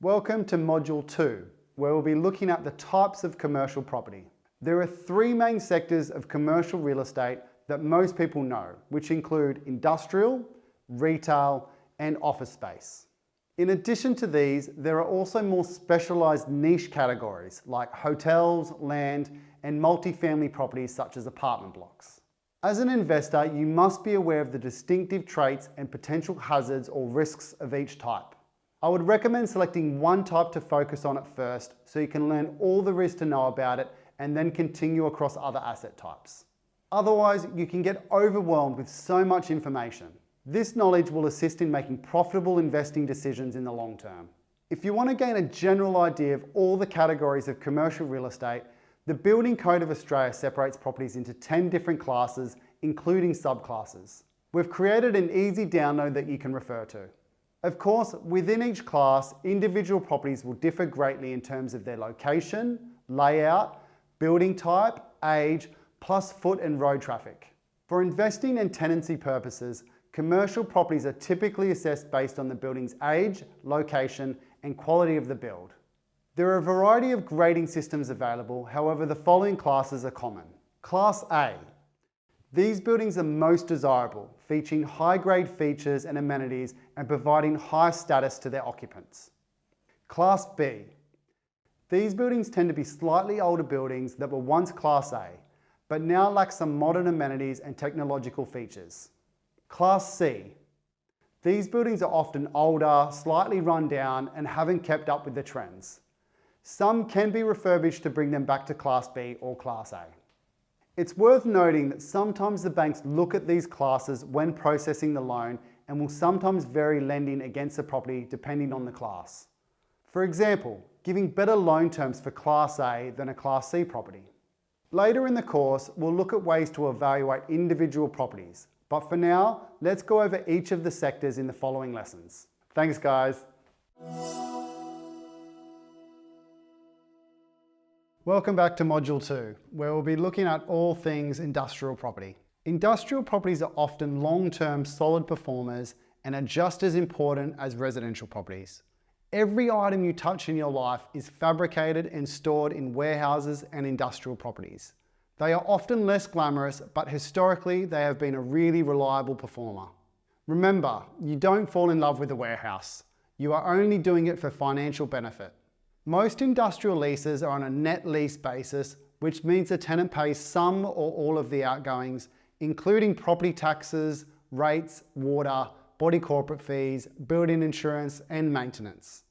Welcome to Module 2, where we'll be looking at the types of commercial property. There are three main sectors of commercial real estate that most people know, which include industrial, retail, and office space. In addition to these, there are also more specialised niche categories like hotels, land, and multifamily properties such as apartment blocks. As an investor, you must be aware of the distinctive traits and potential hazards or risks of each type. I would recommend selecting one type to focus on at first so you can learn all there is to know about it and then continue across other asset types. Otherwise, you can get overwhelmed with so much information. This knowledge will assist in making profitable investing decisions in the long term. If you want to gain a general idea of all the categories of commercial real estate, the Building Code of Australia separates properties into 10 different classes, including subclasses. We've created an easy download that you can refer to. Of course, within each class, individual properties will differ greatly in terms of their location, layout, building type, age, plus foot and road traffic. For investing and tenancy purposes, commercial properties are typically assessed based on the building's age, location, and quality of the build. There are a variety of grading systems available, however the following classes are common. Class A. These buildings are most desirable, featuring high-grade features and amenities and providing high status to their occupants. Class B. These buildings tend to be slightly older buildings that were once Class A, but now lack some modern amenities and technological features. Class C. These buildings are often older, slightly run down, and haven't kept up with the trends. Some can be refurbished to bring them back to Class B or Class A. It's worth noting that sometimes the banks look at these classes when processing the loan and will sometimes vary lending against the property depending on the class. For example, giving better loan terms for Class A than a Class C property. Later in the course, we'll look at ways to evaluate individual properties, but for now, let's go over each of the sectors in the following lessons. Thanks, guys. Welcome back to Module 2, where we'll be looking at all things industrial property. Industrial properties are often long-term solid performers and are just as important as residential properties. Every item you touch in your life is fabricated and stored in warehouses and industrial properties. They are often less glamorous, but historically they have been a really reliable performer. Remember, you don't fall in love with a warehouse. You are only doing it for financial benefit. Most industrial leases are on a net lease basis, which means the tenant pays some or all of the outgoings, including property taxes, rates, water, body corporate fees, building insurance, and maintenance.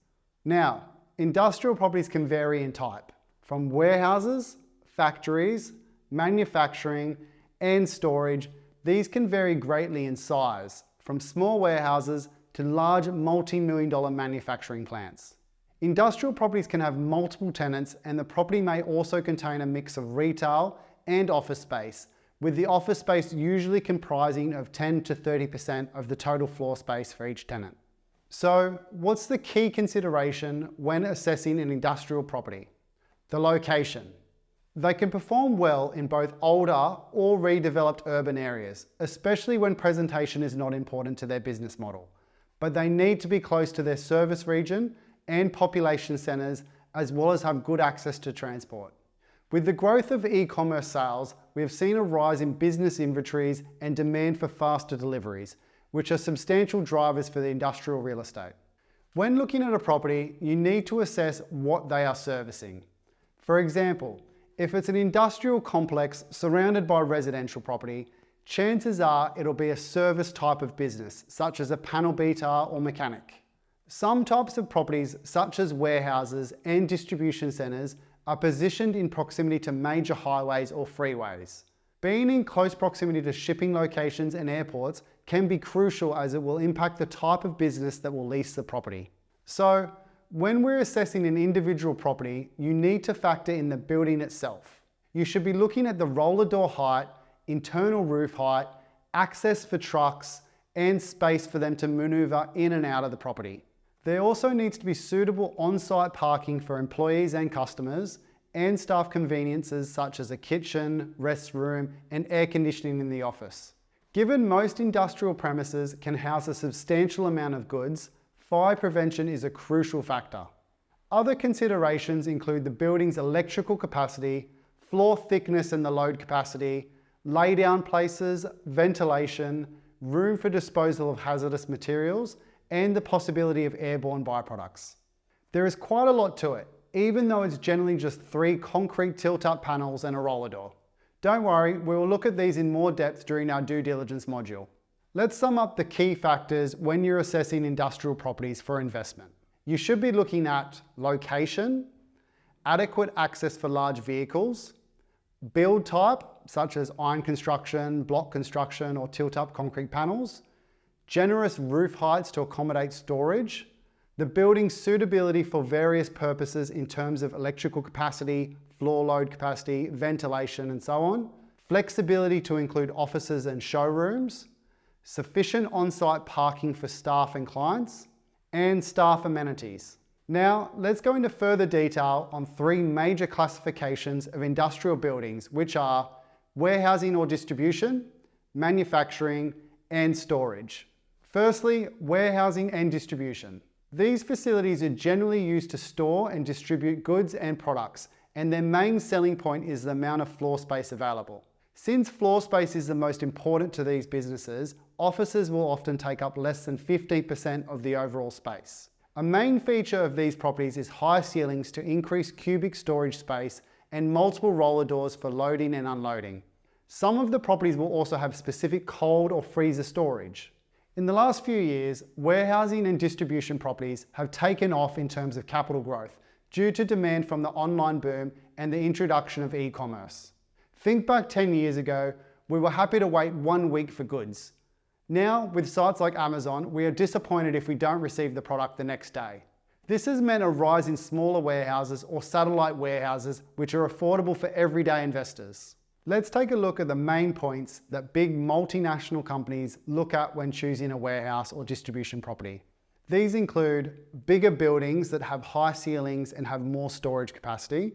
Now, industrial properties can vary in type, from warehouses, factories, manufacturing, and storage. These can vary greatly in size, from small warehouses to large multi-million-dollar manufacturing plants. Industrial properties can have multiple tenants, and the property may also contain a mix of retail and office space, with the office space usually comprising of 10 to 30% of the total floor space for each tenant. So, what's the key consideration when assessing an industrial property? The location. They can perform well in both older or redeveloped urban areas, especially when presentation is not important to their business model. But they need to be close to their service region and population centres, as well as have good access to transport. With the growth of e-commerce sales, we have seen a rise in business inventories and demand for faster deliveries, which are substantial drivers for the industrial real estate. When looking at a property, you need to assess what they are servicing. For example, if it's an industrial complex surrounded by residential property, chances are it'll be a service type of business, such as a panel beater or mechanic. Some types of properties, such as warehouses and distribution centres, are positioned in proximity to major highways or freeways. Being in close proximity to shipping locations and airports can be crucial, as it will impact the type of business that will lease the property. So, when we're assessing an individual property, you need to factor in the building itself. You should be looking at the roller door height, internal roof height, access for trucks, and space for them to manoeuvre in and out of the property. There also needs to be suitable on-site parking for employees and customers, and staff conveniences such as a kitchen, restroom, and air conditioning in the office. Given most industrial premises can house a substantial amount of goods, fire prevention is a crucial factor. Other considerations include the building's electrical capacity, floor thickness and the load capacity, lay-down places, ventilation, room for disposal of hazardous materials, and the possibility of airborne byproducts. There is quite a lot to it, even though it's generally just 3 concrete tilt-up panels and a roller door. Don't worry, we will look at these in more depth during our due diligence module. Let's sum up the key factors when you're assessing industrial properties for investment. You should be looking at location, adequate access for large vehicles, build type, such as iron construction, block construction, or tilt-up concrete panels, generous roof heights to accommodate storage, the building's suitability for various purposes in terms of electrical capacity, floor load capacity, ventilation, and so on, flexibility to include offices and showrooms, sufficient on-site parking for staff and clients, and staff amenities. Now, let's go into further detail on 3 major classifications of industrial buildings, which are warehousing or distribution, manufacturing, and storage. Firstly, warehousing and distribution. These facilities are generally used to store and distribute goods and products, and their main selling point is the amount of floor space available. Since floor space is the most important to these businesses, offices will often take up less than 15% of the overall space. A main feature of these properties is high ceilings to increase cubic storage space and multiple roller doors for loading and unloading. Some of the properties will also have specific cold or freezer storage. In the last few years, warehousing and distribution properties have taken off in terms of capital growth due to demand from the online boom and the introduction of e-commerce. Think back 10 years ago, we were happy to wait 1 week for goods. Now, with sites like Amazon, we are disappointed if we don't receive the product the next day. This has meant a rise in smaller warehouses or satellite warehouses, which are affordable for everyday investors. Let's take a look at the main points that big multinational companies look at when choosing a warehouse or distribution property. These include bigger buildings that have high ceilings and have more storage capacity,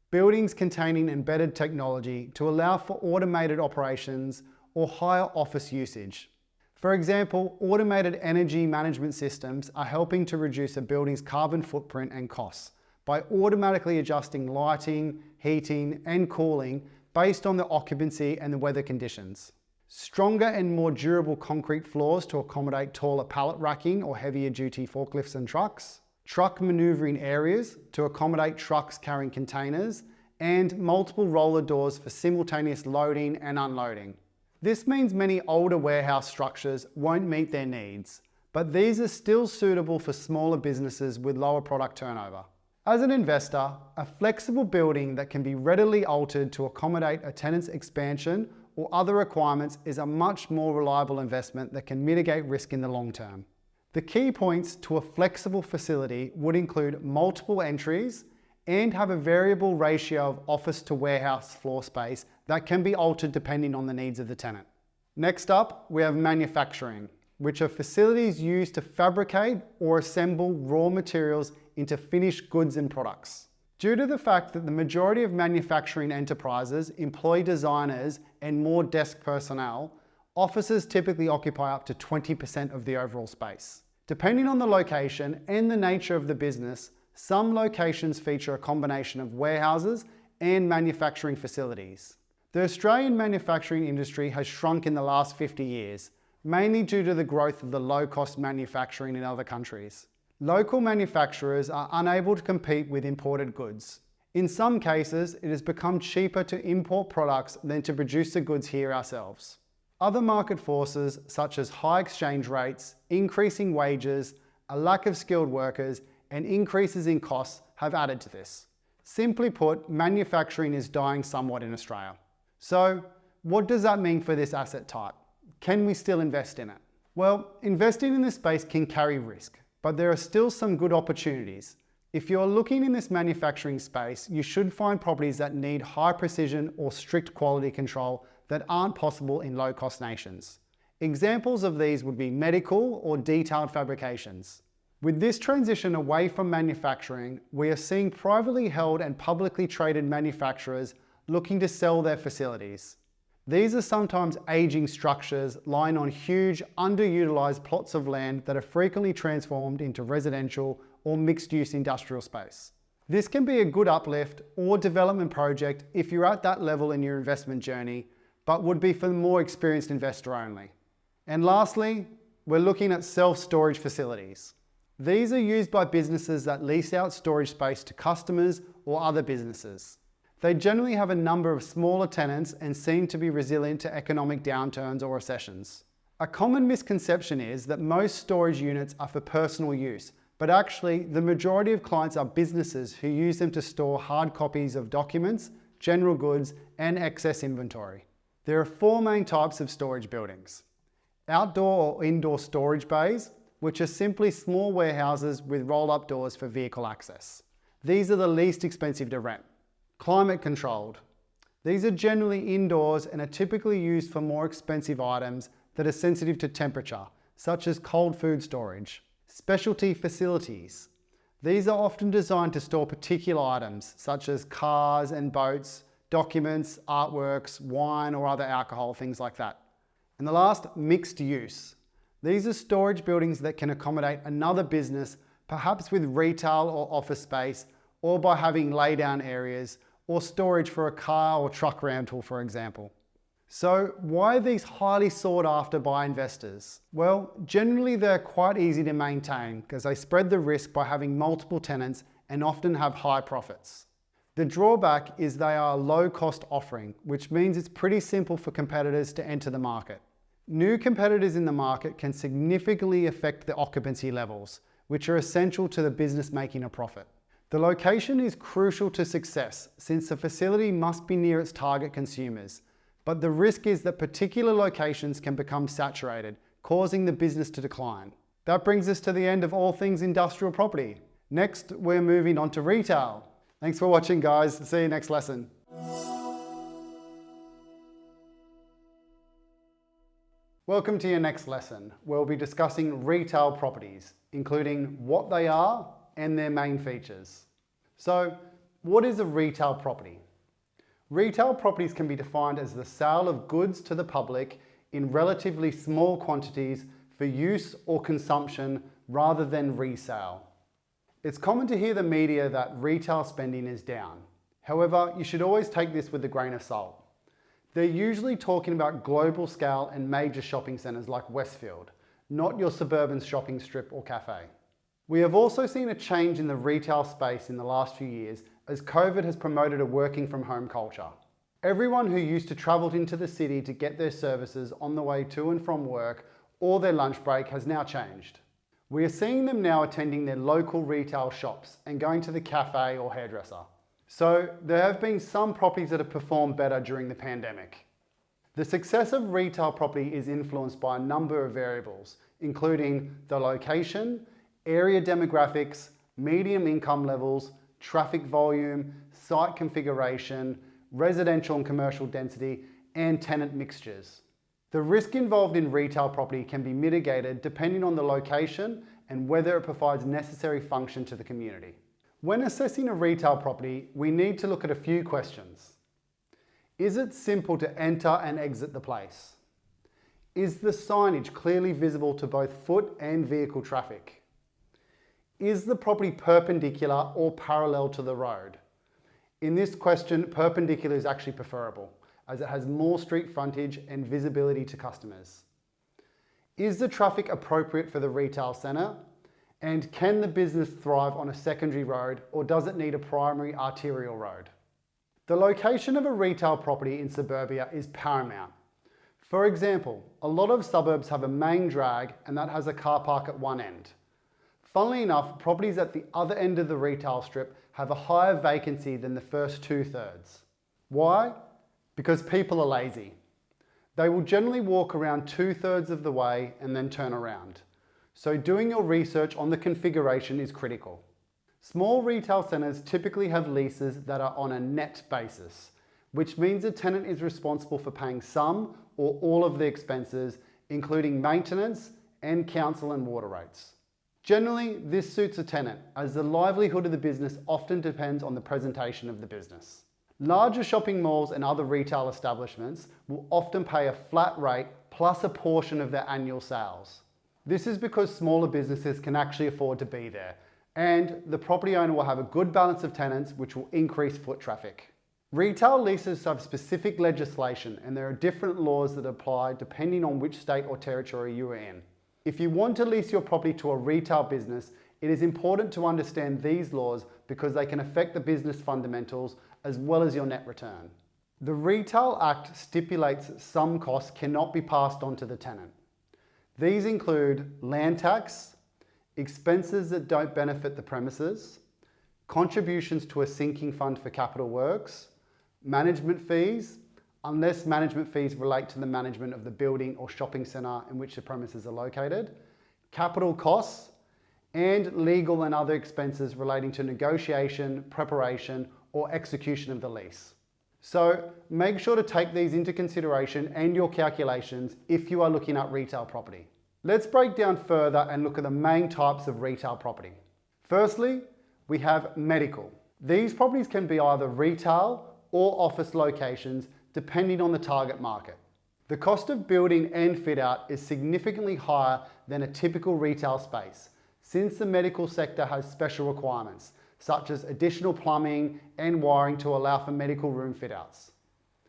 buildings containing embedded technology to allow for automated operations or higher office usage. For example, automated energy management systems are helping to reduce a building's carbon footprint and costs by automatically adjusting lighting, heating, and cooling based on the occupancy and the weather conditions. Stronger and more durable concrete floors to accommodate taller pallet racking or heavier duty forklifts and trucks, truck maneuvering areas to accommodate trucks carrying containers, and multiple roller doors for simultaneous loading and unloading. This means many older warehouse structures won't meet their needs, but these are still suitable for smaller businesses with lower product turnover. As an investor, a flexible building that can be readily altered to accommodate a tenant's expansion or other requirements is a much more reliable investment that can mitigate risk in the long term. The key points to a flexible facility would include multiple entries and have a variable ratio of office to warehouse floor space that can be altered depending on the needs of the tenant. Next up, we have manufacturing, which are facilities used to fabricate or assemble raw materials into finished goods and products. Due to the fact that the majority of manufacturing enterprises employ designers and more desk personnel, offices typically occupy up to 20% of the overall space. Depending on the location and the nature of the business, some locations feature a combination of warehouses and manufacturing facilities. The Australian manufacturing industry has shrunk in the last 50 years, mainly due to the growth of the low-cost manufacturing in other countries. Local manufacturers are unable to compete with imported goods. In some cases, it has become cheaper to import products than to produce the goods here ourselves. Other market forces, such as high exchange rates, increasing wages, a lack of skilled workers, and increases in costs have added to this. Simply put, manufacturing is dying somewhat in Australia. So, what does that mean for this asset type? Can we still invest in it? Well, investing in this space can carry risk, but there are still some good opportunities. If you're looking in this manufacturing space, you should find properties that need high precision or strict quality control that aren't possible in low-cost nations. Examples of these would be medical or detailed fabrications. With this transition away from manufacturing, we are seeing privately held and publicly traded manufacturers looking to sell their facilities. These are sometimes aging structures lying on huge, underutilized plots of land that are frequently transformed into residential or mixed-use industrial space. This can be a good uplift or development project if you're at that level in your investment journey, but would be for the more experienced investor only. And lastly, we're looking at self-storage facilities. These are used by businesses that lease out storage space to customers or other businesses. They generally have a number of smaller tenants and seem to be resilient to economic downturns or recessions. A common misconception is that most storage units are for personal use, but actually the majority of clients are businesses who use them to store hard copies of documents, general goods, and excess inventory. There are 4 main types of storage buildings. Outdoor or indoor storage bays, which are simply small warehouses with roll-up doors for vehicle access. These are the least expensive to rent. Climate controlled. These are generally indoors and are typically used for more expensive items that are sensitive to temperature, such as cold food storage. Specialty facilities. These are often designed to store particular items, such as cars and boats, documents, artworks, wine or other alcohol, things like that. And the last, mixed use. These are storage buildings that can accommodate another business, perhaps with retail or office space, or by having laydown areas, or storage for a car or truck rental, for example. So why are these highly sought after by investors? Well, generally they're quite easy to maintain because they spread the risk by having multiple tenants and often have high profits. The drawback is they are a low cost offering, which means it's pretty simple for competitors to enter the market. New competitors in the market can significantly affect the occupancy levels, which are essential to the business making a profit. The location is crucial to success since the facility must be near its target consumers, but the risk is that particular locations can become saturated, causing the business to decline. That brings us to the end of all things industrial property. Next, we're moving on to retail. Thanks for watching, guys. See you next lesson. Welcome to your next lesson. We'll be discussing retail properties, including what they are and their main features. So, what is a retail property? Retail properties can be defined as the sale of goods to the public in relatively small quantities for use or consumption rather than resale. It's common to hear the media that retail spending is down. However, you should always take this with a grain of salt. They're usually talking about global scale and major shopping centres like Westfield, not your suburban shopping strip or cafe. We have also seen a change in the retail space in the last few years as COVID has promoted a working from home culture. Everyone who used to travel into the city to get their services on the way to and from work or their lunch break has now changed. We are seeing them now attending their local retail shops and going to the cafe or hairdresser. So there have been some properties that have performed better during the pandemic. The success of retail property is influenced by a number of variables, including the location, area demographics, medium income levels, traffic volume, site configuration, residential and commercial density, and tenant mixtures. The risk involved in retail property can be mitigated depending on the location and whether it provides necessary function to the community. When assessing a retail property, we need to look at a few questions. Is it simple to enter and exit the place? Is the signage clearly visible to both foot and vehicle traffic? Is the property perpendicular or parallel to the road? In this question, perpendicular is actually preferable, as it has more street frontage and visibility to customers. Is the traffic appropriate for the retail centre? And can the business thrive on a secondary road, or does it need a primary arterial road? The location of a retail property in suburbia is paramount. For example, a lot of suburbs have a main drag and that has a car park at one end. Funnily enough, properties at the other end of the retail strip have a higher vacancy than the first 2/3. Why? Because people are lazy. They will generally walk around 2/3 of the way and then turn around. So doing your research on the configuration is critical. Small retail centres typically have leases that are on a net basis, which means a tenant is responsible for paying some or all of the expenses, including maintenance and council and water rates. Generally, this suits a tenant, as the livelihood of the business often depends on the presentation of the business. Larger shopping malls and other retail establishments will often pay a flat rate plus a portion of their annual sales. This is because smaller businesses can actually afford to be there, And the property owner will have a good balance of tenants, which will increase foot traffic. Retail leases have specific legislation, and there are different laws that apply depending on which state or territory you are in. If you want to lease your property to a retail business, it is important to understand these laws because they can affect the business fundamentals as well as your net return. The Retail Act stipulates some costs cannot be passed on to the tenant. These include land tax, expenses that don't benefit the premises, contributions to a sinking fund for capital works, management fees, unless management fees relate to the management of the building or shopping centre in which the premises are located, capital costs, and legal and other expenses relating to negotiation, preparation, or execution of the lease. So make sure to take these into consideration and your calculations if you are looking at retail property. Let's break down further and look at the main types of retail property. Firstly, we have medical. These properties can be either retail or office locations depending on the target market. The cost of building and fit out is significantly higher than a typical retail space, since the medical sector has special requirements, such as additional plumbing and wiring to allow for medical room fit outs.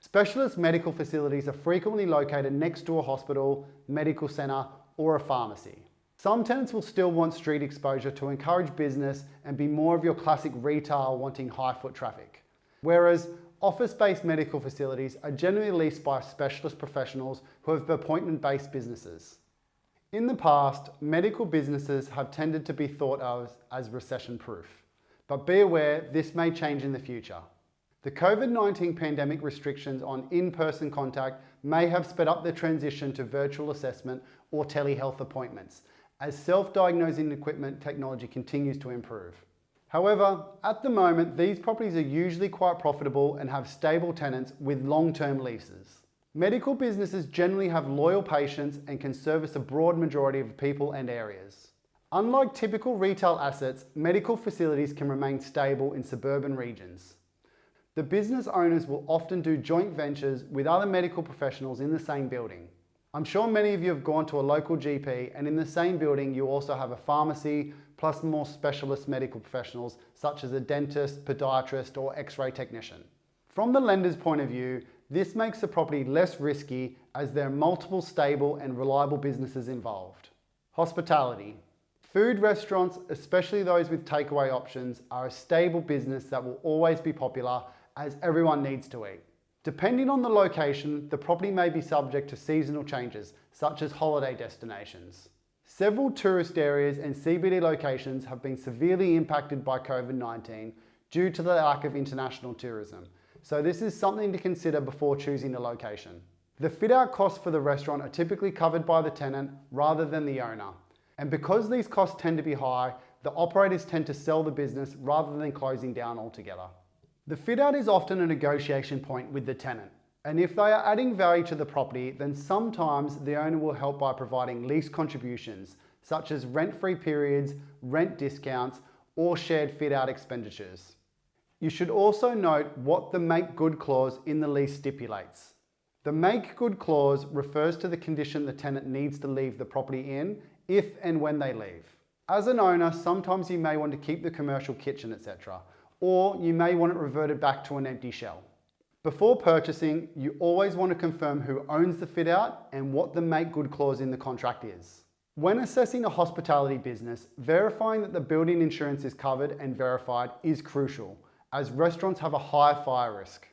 Specialist medical facilities are frequently located next to a hospital, medical centre, or a pharmacy. Some tenants will still want street exposure to encourage business and be more of your classic retail wanting high foot traffic. Whereas office-based medical facilities are generally leased by specialist professionals who have appointment-based businesses. In the past, medical businesses have tended to be thought of as recession-proof, but be aware this may change in the future. The COVID-19 pandemic restrictions on in-person contact may have sped up the transition to virtual assessment or telehealth appointments, as self-diagnosing equipment technology continues to improve. However, at the moment, these properties are usually quite profitable and have stable tenants with long-term leases. Medical businesses generally have loyal patients and can service a broad majority of people and areas. Unlike typical retail assets, medical facilities can remain stable in suburban regions. The business owners will often do joint ventures with other medical professionals in the same building. I'm sure many of you have gone to a local GP, and in the same building you also have a pharmacy plus more specialist medical professionals such as a dentist, podiatrist, or x-ray technician. From the lender's point of view, this makes the property less risky as there are multiple stable and reliable businesses involved. Hospitality. Food restaurants, especially those with takeaway options, are a stable business that will always be popular as everyone needs to eat. Depending on the location, the property may be subject to seasonal changes, such as holiday destinations. Several tourist areas and CBD locations have been severely impacted by COVID-19 due to the lack of international tourism, so this is something to consider before choosing a location. The fit-out costs for the restaurant are typically covered by the tenant rather than the owner, and because these costs tend to be high, the operators tend to sell the business rather than closing down altogether. The fit-out is often a negotiation point with the tenant, and if they are adding value to the property, then sometimes the owner will help by providing lease contributions, such as rent-free periods, rent discounts, or shared fit-out expenditures. You should also note what the make good clause in the lease stipulates. The make good clause refers to the condition the tenant needs to leave the property in if and when they leave. As an owner, sometimes you may want to keep the commercial kitchen, etc., or you may want it reverted back to an empty shell. Before purchasing, you always want to confirm who owns the fit out and what the make good clause in the contract is. When assessing a hospitality business, verifying that the building insurance is covered and verified is crucial, as restaurants have a high fire risk.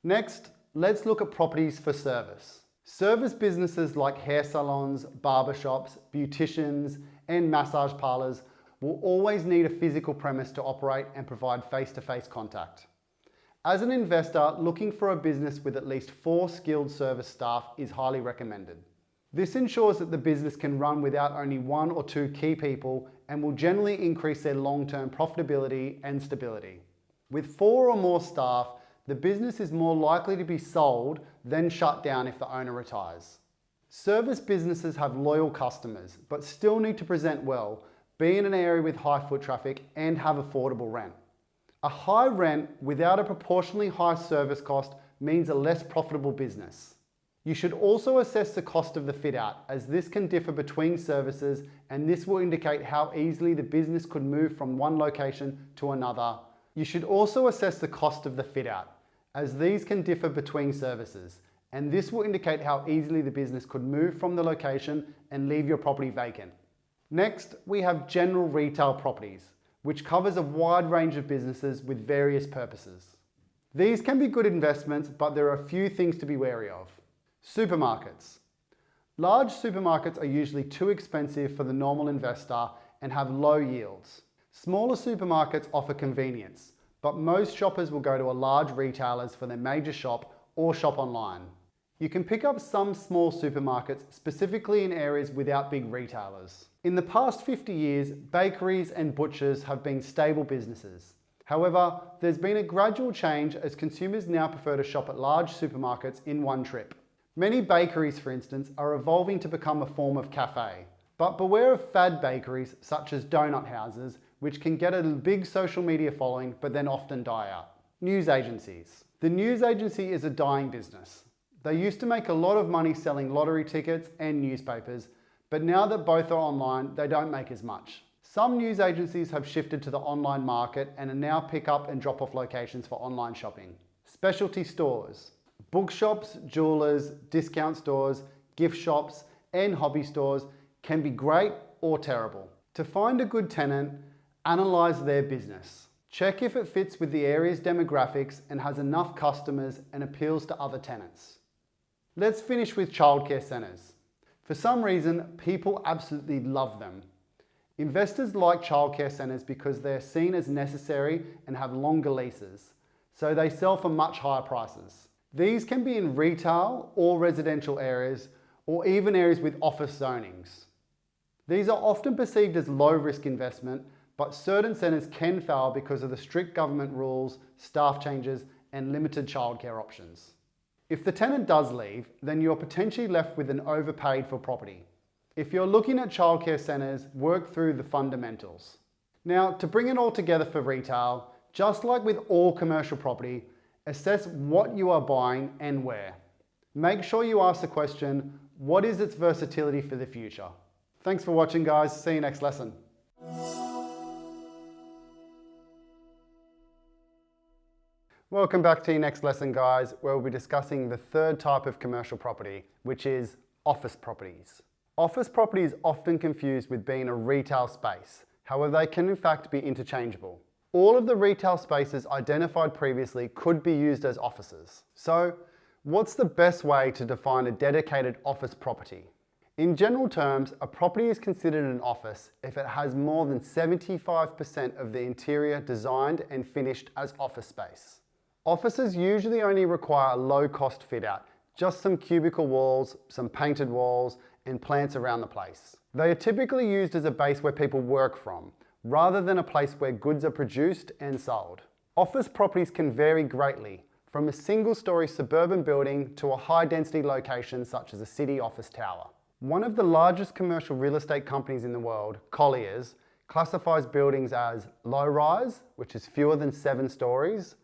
Next, let's look at properties for service. Service businesses like hair salons, barbershops, beauticians, and massage parlours will always need a physical premise to operate and provide face-to-face contact. As an investor, looking for a business with at least 4 skilled service staff is highly recommended. This ensures that the business can run without only 1 or 2 key people and will generally increase their long-term profitability and stability. With 4 or more staff, the business is more likely to be sold than shut down if the owner retires. Service businesses have loyal customers, but still need to present well, be in an area with high foot traffic, and have affordable rent. A high rent without a proportionally high service cost means a less profitable business. You should also assess the cost of the fit out, as this can differ between services, and this will indicate how easily the business could move from one location to another. You should also assess the cost of the fit out, as these can differ between services, and this will indicate how easily the business could move from the location and leave your property vacant. Next, we have general retail properties, which covers a wide range of businesses with various purposes. These can be good investments, but there are a few things to be wary of. Supermarkets. Large supermarkets are usually too expensive for the normal investor and have low yields. Smaller supermarkets offer convenience, but most shoppers will go to a large retailers for their major shop or shop online. You can pick up some small supermarkets specifically in areas without big retailers. In the past 50 years, bakeries and butchers have been stable businesses. However, there's been a gradual change as consumers now prefer to shop at large supermarkets in one trip. Many bakeries, for instance, are evolving to become a form of cafe. But beware of fad bakeries such as donut houses, which can get a big social media following but then often die out. News agencies. The news agency is a dying business. They used to make a lot of money selling lottery tickets and newspapers, but now that both are online, they don't make as much. Some news agencies have shifted to the online market and are now pick up and drop off locations for online shopping. Specialty stores. Bookshops, jewelers, discount stores, gift shops, and hobby stores can be great or terrible. To find a good tenant, analyze their business. Check if it fits with the area's demographics and has enough customers and appeals to other tenants. Let's finish with childcare centres. For some reason, people absolutely love them. Investors like childcare centres because they're seen as necessary and have longer leases, so they sell for much higher prices. These can be in retail or residential areas, or even areas with office zonings. These are often perceived as low-risk investment, but certain centres can fail because of the strict government rules, staff changes, and limited childcare options. If the tenant does leave, then you're potentially left with an overpaid for property. If you're looking at childcare centres, work through the fundamentals. Now, to bring it all together for retail, just like with all commercial property, assess what you are buying and where. Make sure you ask the question, what is its versatility for the future? Thanks for watching, guys. See you next lesson. Welcome back to your next lesson, guys, where we'll be discussing the third type of commercial property, which is office properties. Office property is often confused with being a retail space. However, they can in fact be interchangeable. All of the retail spaces identified previously could be used as offices. So, what's the best way to define a dedicated office property? In general terms, a property is considered an office if it has more than 75% of the interior designed and finished as office space. Offices usually only require a low-cost fit-out, just some cubicle walls, some painted walls, and plants around the place. They are typically used as a base where people work from, rather than a place where goods are produced and sold. Office properties can vary greatly, from a single-story suburban building to a high-density location such as a city office tower. One of the largest commercial real estate companies in the world, Palise, classifies buildings as low-rise, which is fewer than 7 stories,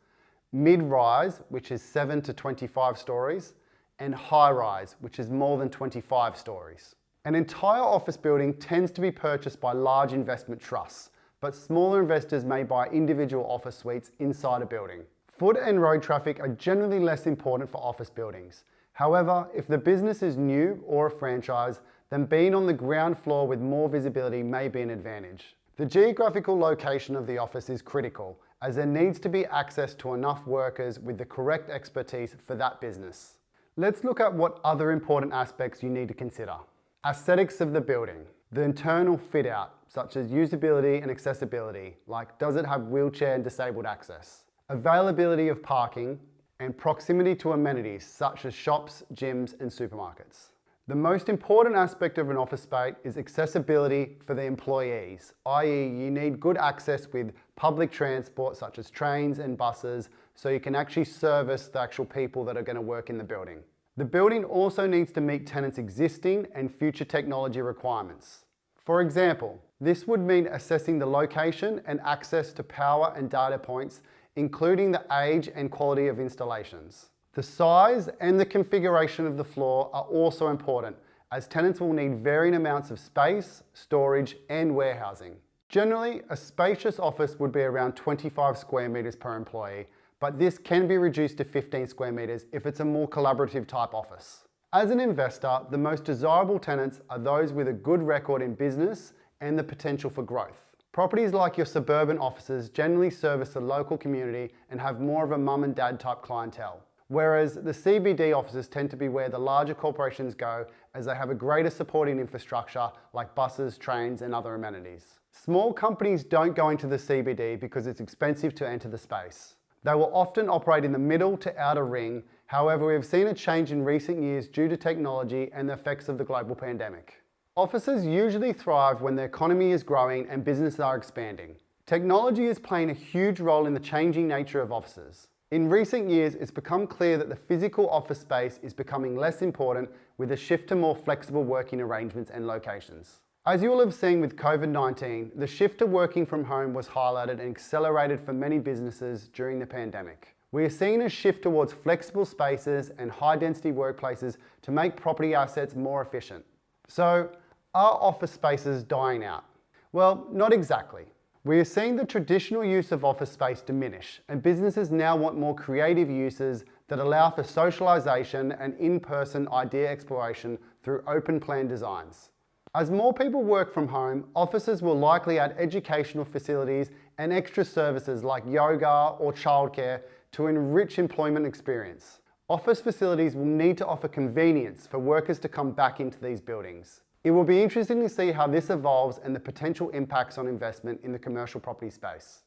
mid-rise, which is 7 to 25 stories, and high-rise, which is more than 25 stories. An entire office building tends to be purchased by large investment trusts, but smaller investors may buy individual office suites inside a building. Foot and road traffic are generally less important for office buildings. However, if the business is new or a franchise, then being on the ground floor with more visibility may be an advantage. The geographical location of the office is critical, as there needs to be access to enough workers with the correct expertise for that business. Let's look at what other important aspects you need to consider. Aesthetics of the building. The internal fit out, such as usability and accessibility, like does it have wheelchair and disabled access? Availability of parking, and proximity to amenities such as shops, gyms, and supermarkets. The most important aspect of an office space is accessibility for the employees, i.e. you need good access with public transport such as trains and buses so you can actually service the actual people that are going to work in the building. The building also needs to meet tenants' existing and future technology requirements. For example, this would mean assessing the location and access to power and data points, including the age and quality of installations. The size and the configuration of the floor are also important, as tenants will need varying amounts of space, storage, and warehousing. Generally, a spacious office would be around 25 square metres per employee, but this can be reduced to 15 square metres if it's a more collaborative type office. As an investor, the most desirable tenants are those with a good record in business and the potential for growth. Properties like your suburban offices generally service the local community and have more of a mum and dad type clientele, whereas the CBD offices tend to be where the larger corporations go, as they have a greater supporting infrastructure like buses, trains, and other amenities. Small companies don't go into the CBD because it's expensive to enter the space. They will often operate in the middle to outer ring. However, we have seen a change in recent years due to technology and the effects of the global pandemic. Offices usually thrive when the economy is growing and businesses are expanding. Technology is playing a huge role in the changing nature of offices. In recent years, it's become clear that the physical office space is becoming less important with a shift to more flexible working arrangements and locations. As you will have seen with COVID-19, the shift to working from home was highlighted and accelerated for many businesses during the pandemic. We are seeing a shift towards flexible spaces and high-density workplaces to make property assets more efficient. So, are office spaces dying out? Well, not exactly. We are seeing the traditional use of office space diminish, and businesses now want more creative uses that allow for socialisation and in-person idea exploration through open plan designs. As more people work from home, offices will likely add educational facilities and extra services like yoga or childcare to enrich employment experience. Office facilities will need to offer convenience for workers to come back into these buildings. It will be interesting to see how this evolves and the potential impacts on investment in the commercial property space.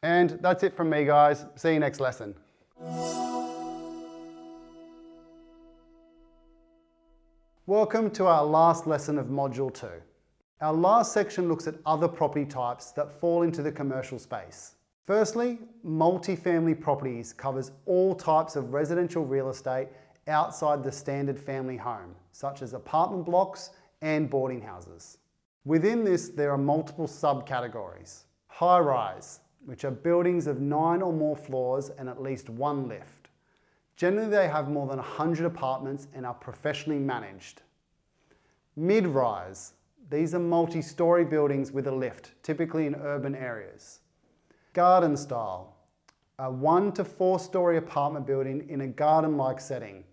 And that's it from me, guys. See you next lesson. Welcome to our last lesson of Module 2. Our last section looks at other property types that fall into the commercial space. Firstly, multifamily properties covers all types of residential real estate outside the standard family home, such as apartment blocks and boarding houses. Within this, there are multiple subcategories. High-rise, which are buildings of 9 or more floors and at least one lift. Generally, they have more than 100 apartments and are professionally managed. Mid-rise, these are multi-story buildings with a lift, typically in urban areas. Garden style, a 1 to 4 story apartment building in a garden-like setting.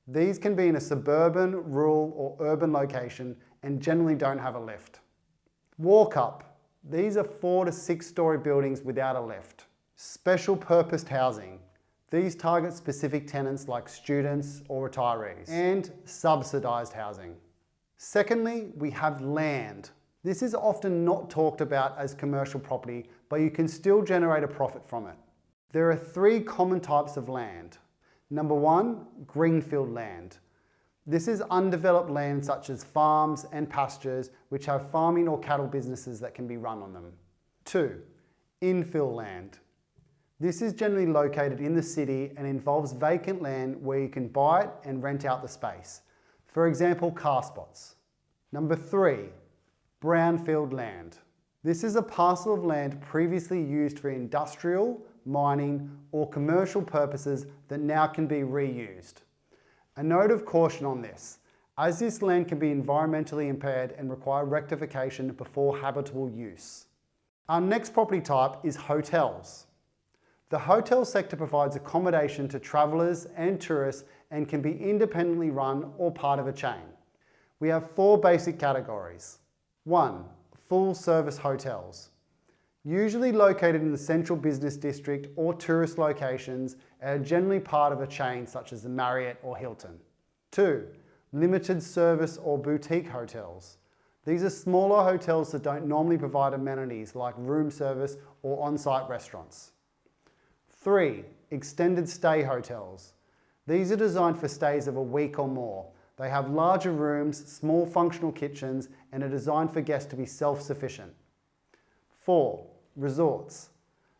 These can be in a suburban, rural, or urban location and generally don't have a lift. Walk-up. These are 4 to 6 story buildings without a lift. Special purposed housing. These target specific tenants like students or retirees. And subsidised housing. Secondly, we have land. This is often not talked about as commercial property, but you can still generate a profit from it. There are 3 common types of land. Number 1, greenfield land. This is undeveloped land such as farms and pastures which have farming or cattle businesses that can be run on them. 2, infill land. This is generally located in the city and involves vacant land where you can buy it and rent out the space. For example, car spots. Number 3, brownfield land. This is a parcel of land previously used for industrial, mining, or commercial purposes that now can be reused. A note of caution on this, as this land can be environmentally impaired and require rectification before habitable use. Our next property type is hotels. The hotel sector provides accommodation to travellers and tourists and can be independently run or part of a chain. We have 4 basic categories. 1, full-service hotels. Usually located in the central business district or tourist locations and are generally part of a chain such as the Marriott or Hilton. 2, limited service or boutique hotels. These are smaller hotels that don't normally provide amenities like room service or on-site restaurants. 3, extended stay hotels. These are designed for stays of a week or more. They have larger rooms, small functional kitchens, and are designed for guests to be self-sufficient. 4, resorts.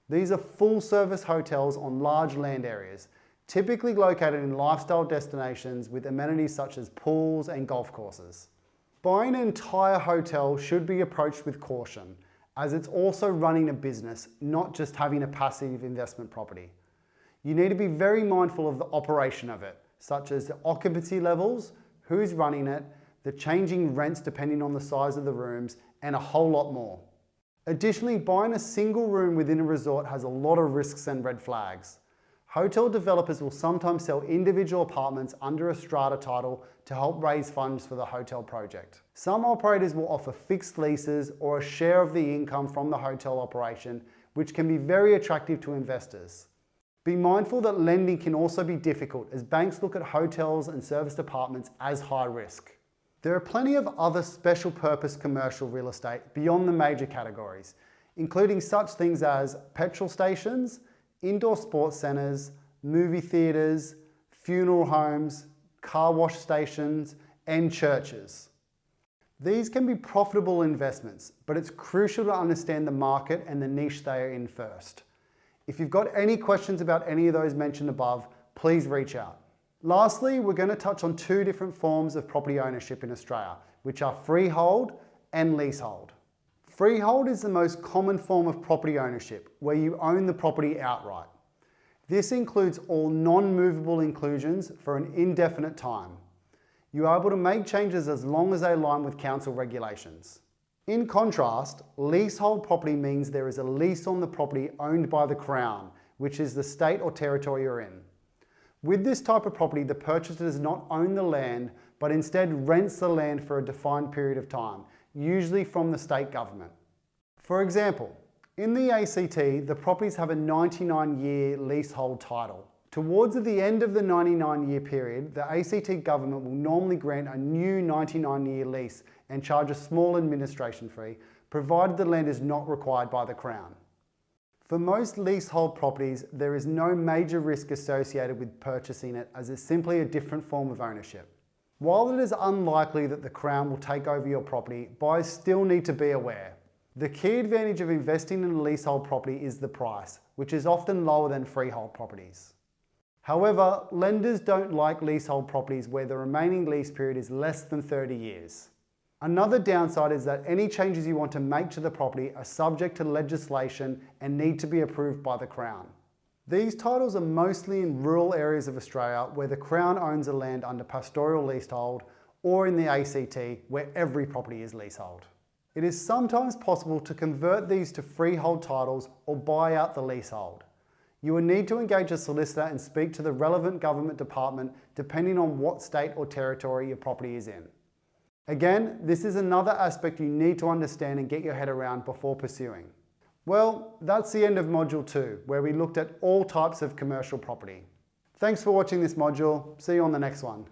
These are full-service hotels on large land areas, typically located in lifestyle destinations with amenities such as pools and golf courses. Buying an entire hotel should be approached with caution, as it's also running a business, not just having a passive investment property. You need to be very mindful of the operation of it, such as the occupancy levels, who's running it, the changing rents depending on the size of the rooms, and a whole lot more. Additionally, buying a single room within a resort has a lot of risks and red flags. Hotel developers will sometimes sell individual apartments under a strata title to help raise funds for the hotel project. Some operators will offer fixed leases or a share of the income from the hotel operation, which can be very attractive to investors. Be mindful that lending can also be difficult as banks look at hotels and serviced apartments as high risk. There are plenty of other special purpose commercial real estate beyond the major categories, including such things as petrol stations, indoor sports centres, movie theatres, funeral homes, car wash stations, and churches. These can be profitable investments, but it's crucial to understand the market and the niche they are in first. If you've got any questions about any of those mentioned above, please reach out. Lastly, we're going to touch on two different forms of property ownership in Australia, which are freehold and leasehold. Freehold is the most common form of property ownership, where you own the property outright. This includes all non-movable inclusions for an indefinite time. You are able to make changes as long as they align with council regulations. In contrast, leasehold property means there is a lease on the property owned by the Crown, which is the state or territory you're in. With this type of property, the purchaser does not own the land, but instead rents the land for a defined period of time, usually from the state government. For example, in the ACT, the properties have a 99-year leasehold title. Towards the end of the 99-year period, the ACT government will normally grant a new 99-year lease and charge a small administration fee, provided the land is not required by the Crown. For most leasehold properties, there is no major risk associated with purchasing it, as it's simply a different form of ownership. While it is unlikely that the Crown will take over your property, buyers still need to be aware. The key advantage of investing in a leasehold property is the price, which is often lower than freehold properties. However, lenders don't like leasehold properties where the remaining lease period is less than 30 years. Another downside is that any changes you want to make to the property are subject to legislation and need to be approved by the Crown. These titles are mostly in rural areas of Australia where the Crown owns the land under pastoral leasehold, or in the ACT where every property is leasehold. It is sometimes possible to convert these to freehold titles or buy out the leasehold. You will need to engage a solicitor and speak to the relevant government department depending on what state or territory your property is in. Again, this is another aspect you need to understand and get your head around before pursuing. Well, that's the end of Module 2, where we looked at all types of commercial property. Thanks for watching this module. See you on the next one.